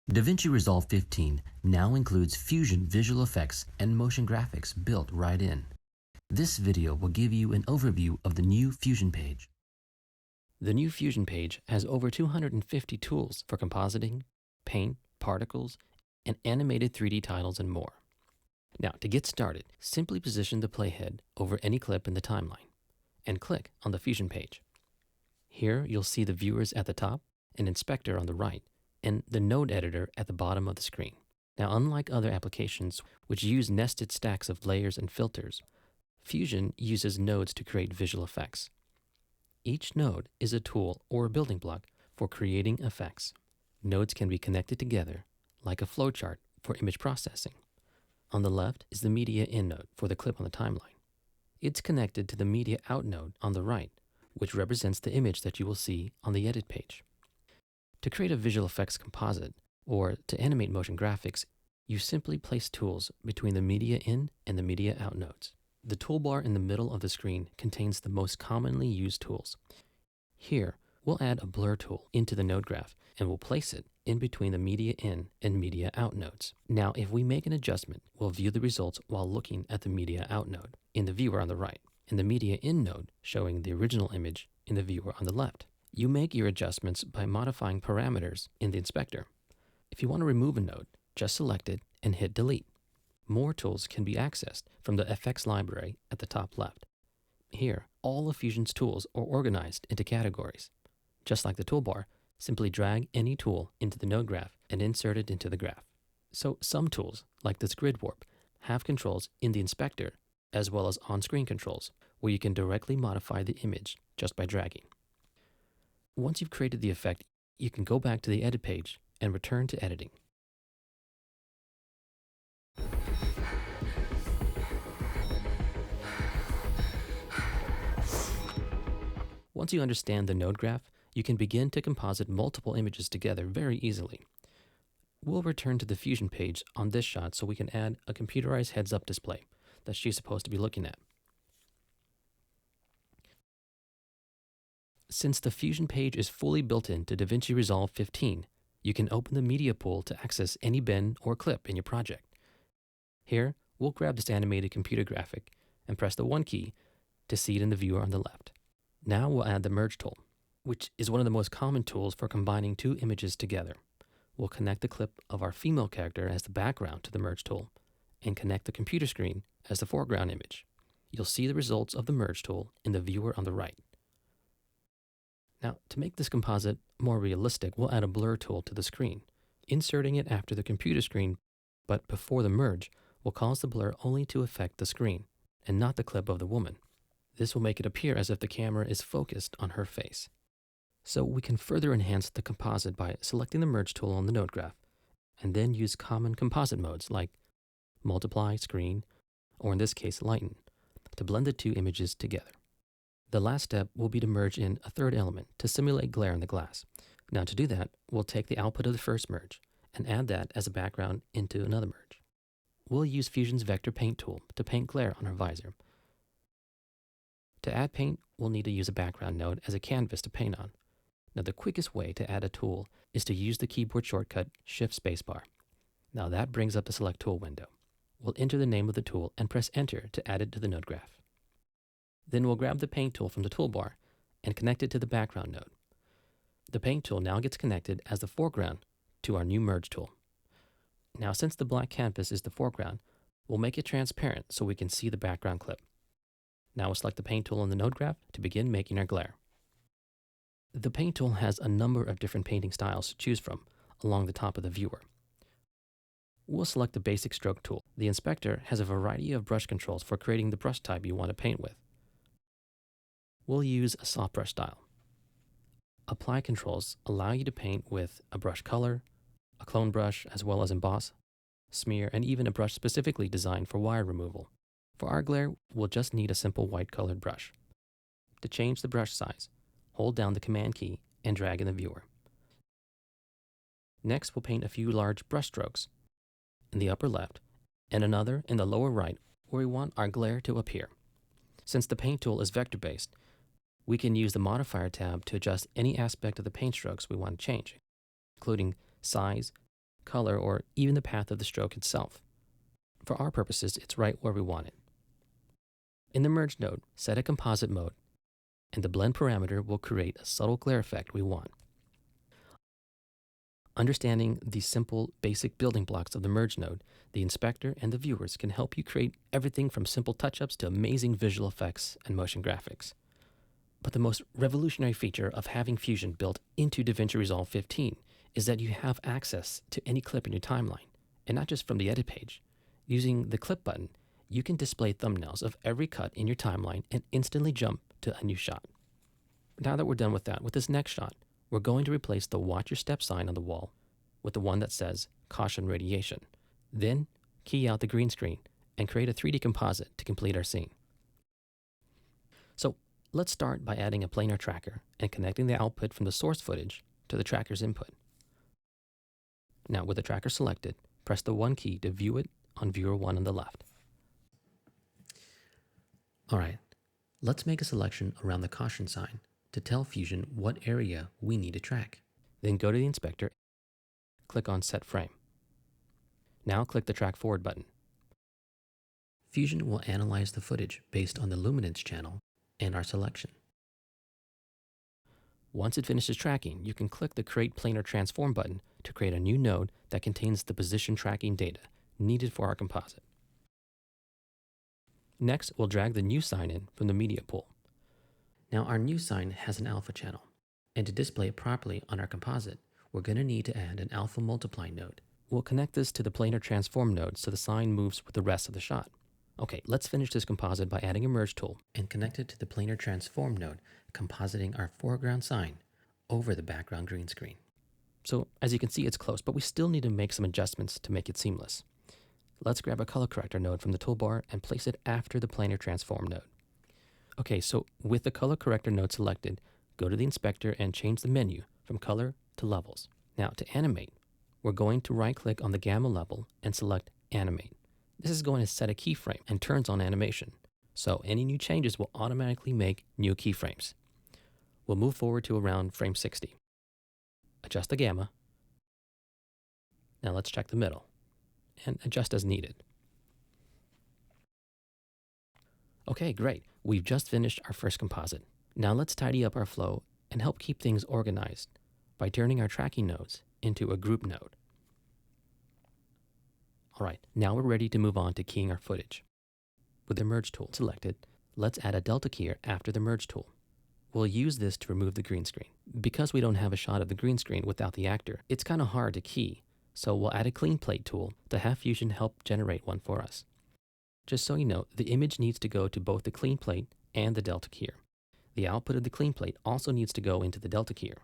DaVinci Resolve 15 now includes Fusion visual effects and motion graphics built right in. This video will give you an overview of the new Fusion page. The new Fusion page has over 250 tools for compositing, paint, particles, and animated 3D titles and more. Now, to get started, simply position the playhead over any clip in the timeline and click on the Fusion page. Here, you'll see the viewers at the top, an inspector on the right, and the node editor at the bottom of the screen. Now, unlike other applications which use nested stacks of layers and filters, Fusion uses nodes to create visual effects. Each node is a tool or a building block for creating effects. Nodes can be connected together like a flowchart for image processing. On the left is the media in node for the clip on the timeline. It's connected to the media out node on the right, which represents the image that you will see on the edit page. To create a visual effects composite, or to animate motion graphics, you simply place tools between the media in and the media out nodes. The toolbar in the middle of the screen contains the most commonly used tools. Here, we'll add a blur tool into the node graph, and we'll place it in between the media in and media out nodes. Now, if we make an adjustment, we'll view the results while looking at the media out node in the viewer on the right, and the media in node showing the original image in the viewer on the left. You make your adjustments by modifying parameters in the inspector. If you want to remove a node, just select it and hit delete. More tools can be accessed from the FX library at the top left. Here, all of Fusion's tools are organized into categories. Just like the toolbar, simply drag any tool into the node graph and insert it into the graph. So some tools, like this grid warp, have controls in the inspector as well as on-screen controls, where you can directly modify the image just by dragging. Once you've created the effect, you can go back to the edit page and return to editing. Once you understand the node graph, you can begin to composite multiple images together very easily. We'll return to the Fusion page on this shot so we can add a computerized heads-up display that she's supposed to be looking at. Since the Fusion page is fully built into DaVinci Resolve 15, you can open the media pool to access any bin or clip in your project. Here, we'll grab this animated computer graphic and press the 1 key to see it in the viewer on the left. Now we'll add the merge tool, which is one of the most common tools for combining two images together. We'll connect the clip of our female character as the background to the merge tool and connect the computer screen as the foreground image. You'll see the results of the merge tool in the viewer on the right. Now, to make this composite more realistic, we'll add a blur tool to the screen, inserting it after the computer screen, but before the merge will cause the blur only to affect the screen and not the clip of the woman. This will make it appear as if the camera is focused on her face. So we can further enhance the composite by selecting the merge tool on the node graph, and then use common composite modes like multiply, screen, or in this case, lighten, to blend the two images together. The last step will be to merge in a third element to simulate glare in the glass. Now to do that, we'll take the output of the first merge and add that as a background into another merge. We'll use Fusion's vector paint tool to paint glare on her visor. To add paint, we'll need to use a background node as a canvas to paint on. Now the quickest way to add a tool is to use the keyboard shortcut Shift Spacebar. Now that brings up the select tool window. We'll enter the name of the tool and press enter to add it to the node graph. Then we'll grab the paint tool from the toolbar and connect it to the background node. The paint tool now gets connected as the foreground to our new merge tool. Now since the black canvas is the foreground, we'll make it transparent so we can see the background clip. Now we'll select the paint tool on the node graph to begin making our glare. The paint tool has a number of different painting styles to choose from along the top of the viewer. We'll select the basic stroke tool. The inspector has a variety of brush controls for creating the brush type you want to paint with. We'll use a soft brush style. Apply controls allow you to paint with a brush color, a clone brush, as well as emboss, smear, and even a brush specifically designed for wire removal. For our glare, we'll just need a simple white colored brush. To change the brush size, hold down the Command key and drag in the viewer. Next, we'll paint a few large brush strokes in the upper left and another in the lower right where we want our glare to appear. Since the paint tool is vector-based, we can use the modifier tab to adjust any aspect of the paint strokes we want to change, including size, color, or even the path of the stroke itself. For our purposes, it's right where we want it. In the merge node, set a composite mode, and the blend parameter will create a subtle glare effect we want. Understanding the simple, basic building blocks of the merge node, the inspector and the viewers can help you create everything from simple touch-ups to amazing visual effects and motion graphics. But the most revolutionary feature of having Fusion built into DaVinci Resolve 15 is that you have access to any clip in your timeline, and not just from the edit page. Using the clip button, you can display thumbnails of every cut in your timeline and instantly jump to a new shot. Now that we're done with that, with this next shot, we're going to replace the watch your step sign on the wall with the one that says caution radiation. Then key out the green screen and create a 3D composite to complete our scene. So let's start by adding a planar tracker and connecting the output from the source footage to the tracker's input. Now with the tracker selected, press the 1 key to view it on viewer 1 on the left. All right, let's make a selection around the caution sign to tell Fusion what area we need to track. Then go to the inspector, click on Set Frame. Now click the Track Forward button. Fusion will analyze the footage based on the luminance channel and our selection. Once it finishes tracking, you can click the Create Planar Transform button to create a new node that contains the position tracking data needed for our composite. Next, we'll drag the new sign in from the media pool. Now our new sign has an alpha channel, and to display it properly on our composite, we're going to need to add an alpha multiply node. We'll connect this to the planar transform node so the sign moves with the rest of the shot. Okay, let's finish this composite by adding a merge tool and connect it to the planar transform node, compositing our foreground sign over the background green screen. So as you can see, it's close, but we still need to make some adjustments to make it seamless. Let's grab a color corrector node from the toolbar and place it after the planar transform node. Okay, so with the color corrector node selected, go to the inspector and change the menu from color to levels. Now to animate, we're going to right-click on the gamma level and select Animate. This is going to set a keyframe and turns on animation, so any new changes will automatically make new keyframes. We'll move forward to around frame 60. Adjust the gamma. Now let's check the middle and adjust as needed. Okay, great. We've just finished our first composite. Now let's tidy up our flow and help keep things organized by turning our tracking nodes into a group node. All right, now we're ready to move on to keying our footage. With the merge tool selected, let's add a delta keyer after the merge tool. We'll use this to remove the green screen. Because we don't have a shot of the green screen without the actor, it's kind of hard to key, so we'll add a clean plate tool to have Fusion help generate one for us. Just so you know, the image needs to go to both the clean plate and the delta keyer. The output of the clean plate also needs to go into the delta keyer.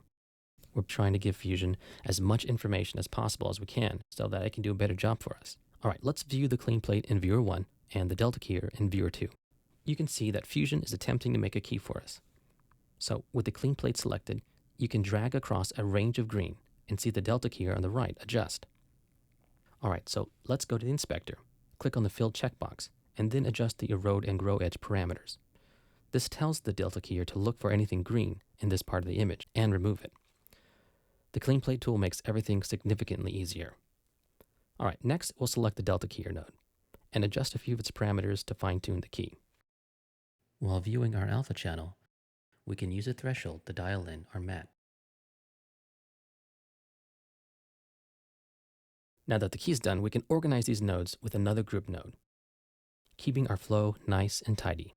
We're trying to give Fusion as much information as possible as we can so that it can do a better job for us. All right, let's view the clean plate in viewer 1 and the delta keyer in viewer 2. You can see that Fusion is attempting to make a key for us. So with the clean plate selected, you can drag across a range of green and see the delta keyer on the right adjust. All right, so let's go to the inspector, click on the fill checkbox, and then adjust the erode and grow edge parameters. This tells the delta keyer to look for anything green in this part of the image and remove it. The clean plate tool makes everything significantly easier. All right, next we'll select the delta keyer node and adjust a few of its parameters to fine-tune the key. While viewing our alpha channel, we can use a threshold to dial in our matte. Now that the key is done, we can organize these nodes with another group node, keeping our flow nice and tidy.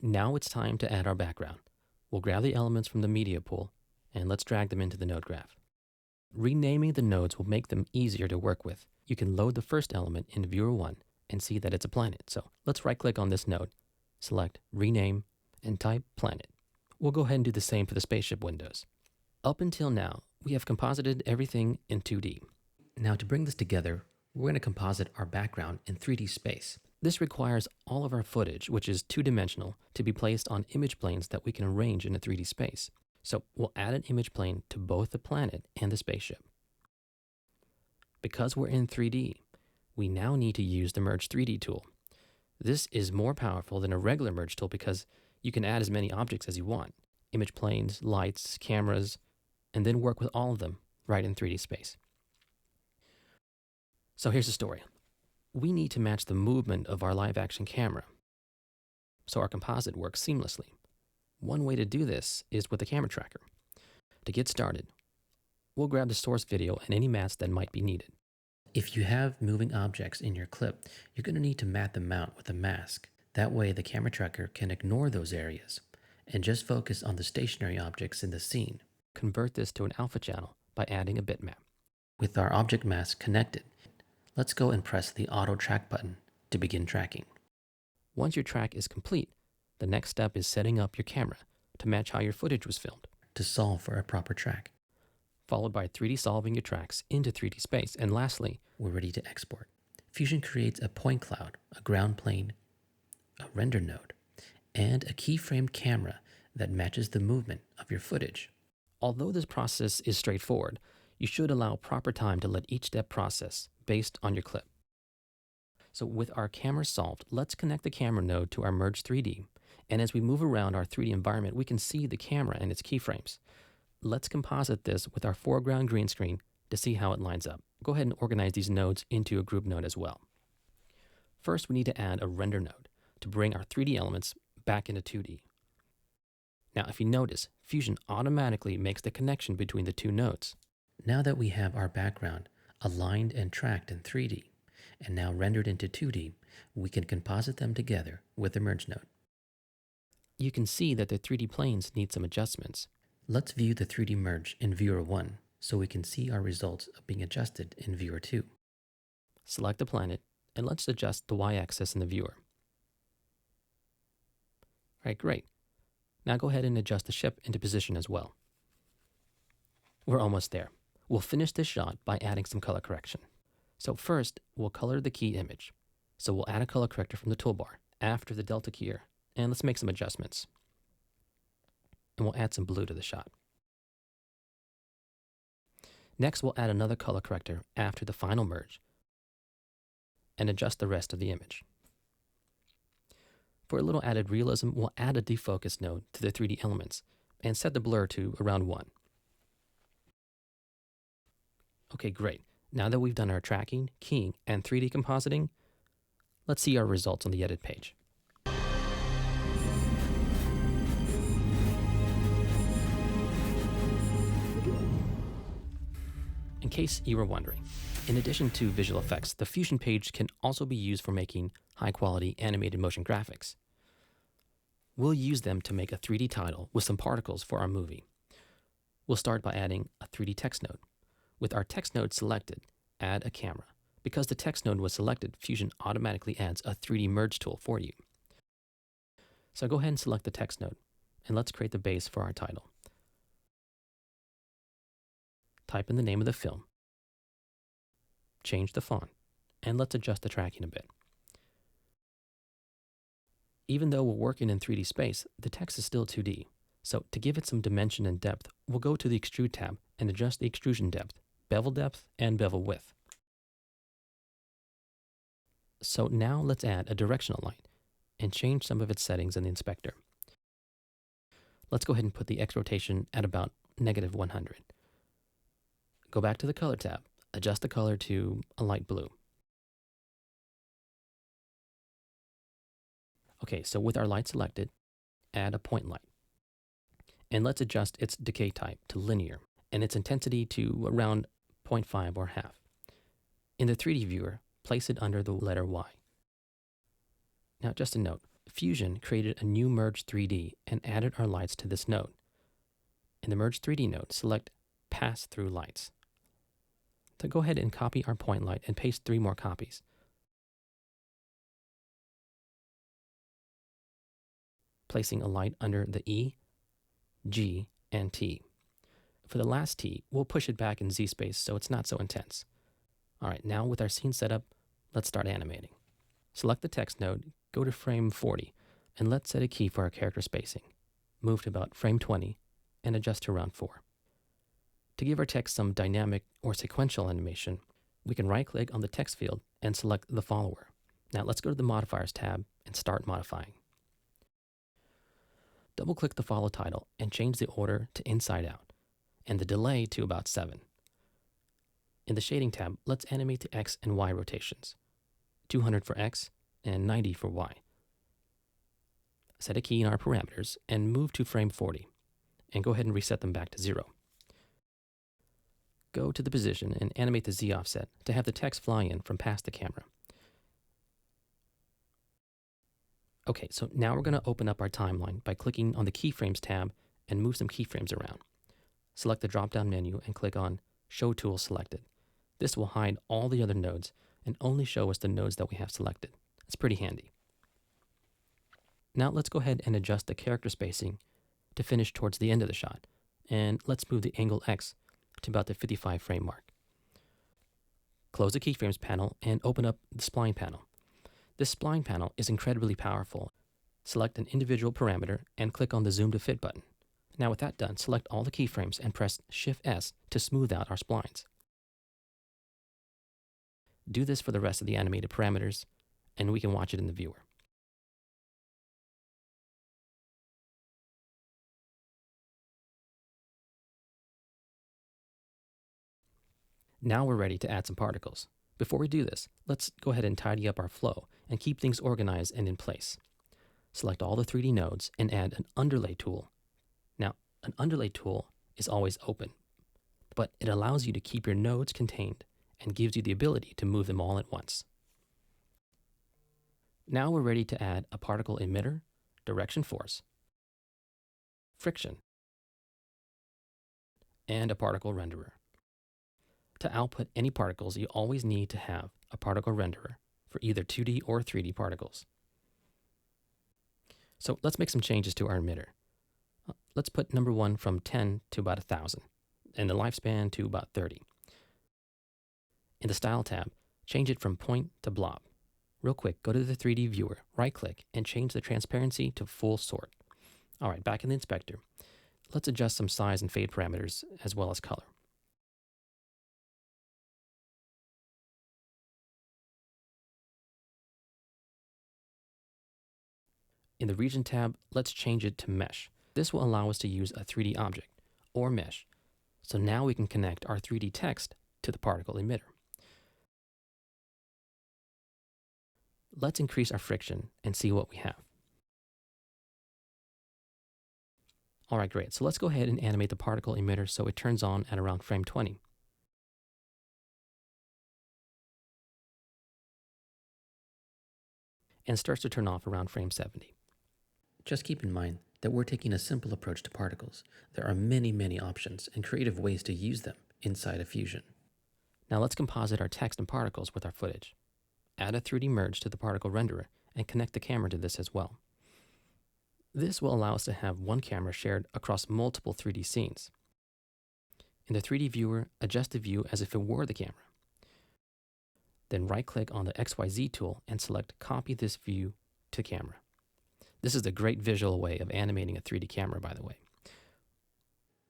Now it's time to add our background. We'll grab the elements from the media pool and let's drag them into the node graph. Renaming the nodes will make them easier to work with. You can load the first element in viewer 1 and see that it's a planet. So let's right-click on this node, select Rename, and type Planet. We'll go ahead and do the same for the spaceship windows. Up until now, we have composited everything in 2D. Now to bring this together, we're going to composite our background in 3D space. This requires all of our footage, which is two-dimensional, to be placed on image planes that we can arrange in a 3D space. So we'll add an image plane to both the planet and the spaceship. Because we're in 3D, we now need to use the Merge 3D tool. This is more powerful than a regular merge tool because you can add as many objects as you want, image planes, lights, cameras, and then work with all of them right in 3D space. So here's the story. We need to match the movement of our live action camera so our composite works seamlessly. One way to do this is with the camera tracker. To get started, we'll grab the source video and any mats that might be needed. If you have moving objects in your clip, you're going to need to mat them out with a mask. That way the camera tracker can ignore those areas and just focus on the stationary objects in the scene. Convert this to an alpha channel by adding a bitmap. With our object mask connected, let's go and press the auto track button to begin tracking. Once your track is complete, the next step is setting up your camera to match how your footage was filmed to solve for a proper track, followed by 3D solving your tracks into 3D space. And lastly, we're ready to export. Fusion creates a point cloud, a ground plane, a render node, and a keyframe camera that matches the movement of your footage. Although this process is straightforward, you should allow proper time to let each step process based on your clip. So with our camera solved, let's connect the camera node to our Merge 3D. And as we move around our 3D environment, we can see the camera and its keyframes. Let's composite this with our foreground green screen to see how it lines up. Go ahead and organize these nodes into a group node as well. First, we need to add a render node to bring our 3D elements back into 2D. Now, if you notice, Fusion automatically makes the connection between the two nodes. Now that we have our background aligned and tracked in 3D, and now rendered into 2D, we can composite them together with the Merge node. You can see that the 3D planes need some adjustments. Let's view the 3D merge in Viewer 1 so we can see our results of being adjusted in Viewer 2. Select the planet, and let's adjust the y-axis in the viewer. All right, great. Now go ahead and adjust the ship into position as well. We're almost there. We'll finish this shot by adding some color correction. So first, we'll color the key image. So we'll add a color corrector from the toolbar after the delta key here, and let's make some adjustments. And we'll add some blue to the shot. Next, we'll add another color corrector after the final merge and adjust the rest of the image. For a little added realism, we'll add a defocus node to the 3D elements and set the blur to around 1. Okay, great. Now that we've done our tracking, keying, and 3D compositing, let's see our results on the edit page. In case you were wondering, in addition to visual effects, the Fusion page can also be used for making high-quality animated motion graphics. We'll use them to make a 3D title with some particles for our movie. We'll start by adding a 3D text node. With our text node selected, add a camera. Because the text node was selected, Fusion automatically adds a 3D merge tool for you. So go ahead and select the text node, and let's create the base for our title. Type in the name of the film, change the font, and let's adjust the tracking a bit. Even though we're working in 3D space, the text is still 2D. So to give it some dimension and depth, we'll go to the Extrude tab and adjust the extrusion depth, bevel depth, and bevel width. So now let's add a directional light and change some of its settings in the inspector. Let's go ahead and put the X rotation at about -100. Go back to the color tab, adjust the color to a light blue. Okay, so with our light selected, add a point light. And let's adjust its decay type to linear and its intensity to around 0.5 or half. In the 3D viewer, place it under the letter Y. Now, just a note, Fusion created a new Merge 3D and added our lights to this node. In the Merge 3D node, select Pass-Through Lights. So go ahead and copy our point light and paste 3 more copies. Placing a light under the E, G, and T. For the last T, we'll push it back in Z space so it's not so intense. All right, now with our scene set up, let's start animating. Select the text node, go to frame 40, and let's set a key for our character spacing. Move to about frame 20 and adjust to around 4. To give our text some dynamic or sequential animation, we can right-click on the text field and select the follower. Now let's go to the Modifiers tab and start modifying. Double-click the follow title and change the order to inside out and the delay to about 7. In the Shading tab, let's animate the X and Y rotations. 200 for X and 90 for Y. Set a key in our parameters and move to frame 40. And go ahead and reset them back to 0. Go to the position and animate the Z offset to have the text fly in from past the camera. Okay, so now we're going to open up our timeline by clicking on the Keyframes tab and move some keyframes around. Select the drop-down menu and click on Show Tool Selected. This will hide all the other nodes and only show us the nodes that we have selected. It's pretty handy. Now let's go ahead and adjust the character spacing to finish towards the end of the shot. And let's move the angle X to about the 55 frame mark. Close the Keyframes panel and open up the Spline panel. This Spline panel is incredibly powerful. Select an individual parameter and click on the Zoom to Fit button. Now with that done, select all the keyframes and press Shift-S to smooth out our splines. Do this for the rest of the animated parameters, and we can watch it in the viewer. Now we're ready to add some particles. Before we do this, let's go ahead and tidy up our flow and keep things organized and in place. Select all the 3D nodes and add an underlay tool. Now, an underlay tool is always open, but it allows you to keep your nodes contained and gives you the ability to move them all at once. Now we're ready to add a particle emitter, direction force, friction, and a particle renderer. To output any particles, you always need to have a particle renderer for either 2D or 3D particles. So let's make some changes to our emitter. Let's put number 1 from 10 to about 1,000, and the lifespan to about 30. In the Style tab, change it from point to blob. Real quick, go to the 3D viewer, right-click, and change the transparency to full sort. All right, back in the inspector, let's adjust some size and fade parameters as well as color. In the Region tab, let's change it to Mesh. This will allow us to use a 3D object, or mesh. So now we can connect our 3D text to the particle emitter. Let's increase our friction and see what we have. All right, great. So let's go ahead and animate the particle emitter so it turns on at around frame 20. And starts to turn off around frame 70. Just keep in mind that we're taking a simple approach to particles. There are many options and creative ways to use them inside of Fusion. Now let's composite our text and particles with our footage. Add a 3D merge to the particle renderer and connect the camera to this as well. This will allow us to have one camera shared across multiple 3D scenes. In the 3D viewer, adjust the view as if it were the camera. Then right-click on the XYZ tool and select Copy this view to camera. This is a great visual way of animating a 3D camera, by the way.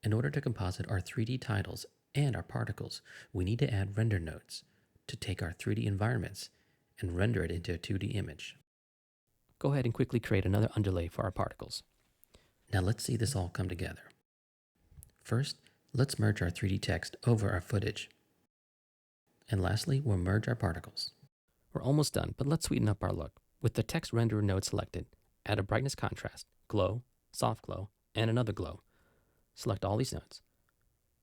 In order to composite our 3D titles and our particles, we need to add render nodes to take our 3D environments and render it into a 2D image. Go ahead and quickly create another underlay for our particles. Now let's see this all come together. First, let's merge our 3D text over our footage. And lastly, we'll merge our particles. We're almost done, but let's sweeten up our look. With the text renderer node selected, add a brightness contrast, glow, soft glow, and another glow. Select all these nodes.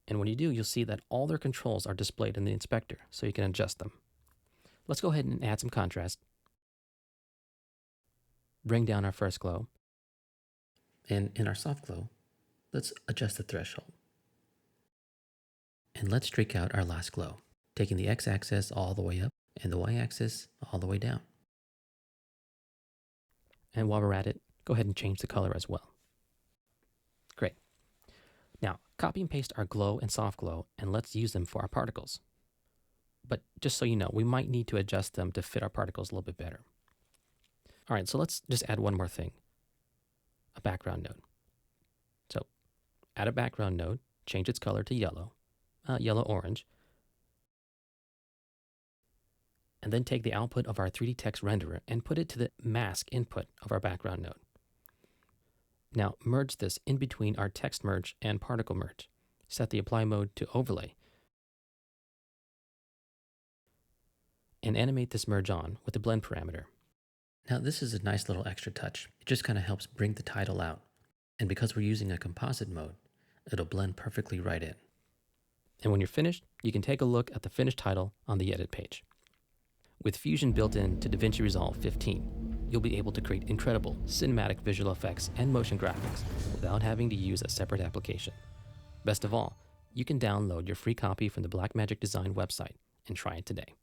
And when you do, you'll see that all their controls are displayed in the inspector, so you can adjust them. Let's go ahead and add some contrast. Bring down our first glow. And in our soft glow, let's adjust the threshold. And let's streak out our last glow, taking the x-axis all the way up and the y-axis all the way down. And while we're at it, go ahead and change the color as well. Great. Now, copy and paste our glow and soft glow, and let's use them for our particles. But just so you know, we might need to adjust them to fit our particles a little bit better. All right, so let's just add one more thing, a background node. So add a background node, change its color to yellow, yellow-orange, and then take the output of our 3D text renderer and put it to the mask input of our background node. Now merge this in between our text merge and particle merge. Set the apply mode to overlay. and animate this merge on with the blend parameter. Now this is a nice little extra touch. It just kind of helps bring the title out. And because we're using a composite mode, it'll blend perfectly right in. And when you're finished, you can take a look at the finished title on the edit page. With Fusion built in to DaVinci Resolve 15, you'll be able to create incredible cinematic visual effects and motion graphics without having to use a separate application. Best of all, you can download your free copy from the Blackmagic Design website and try it today.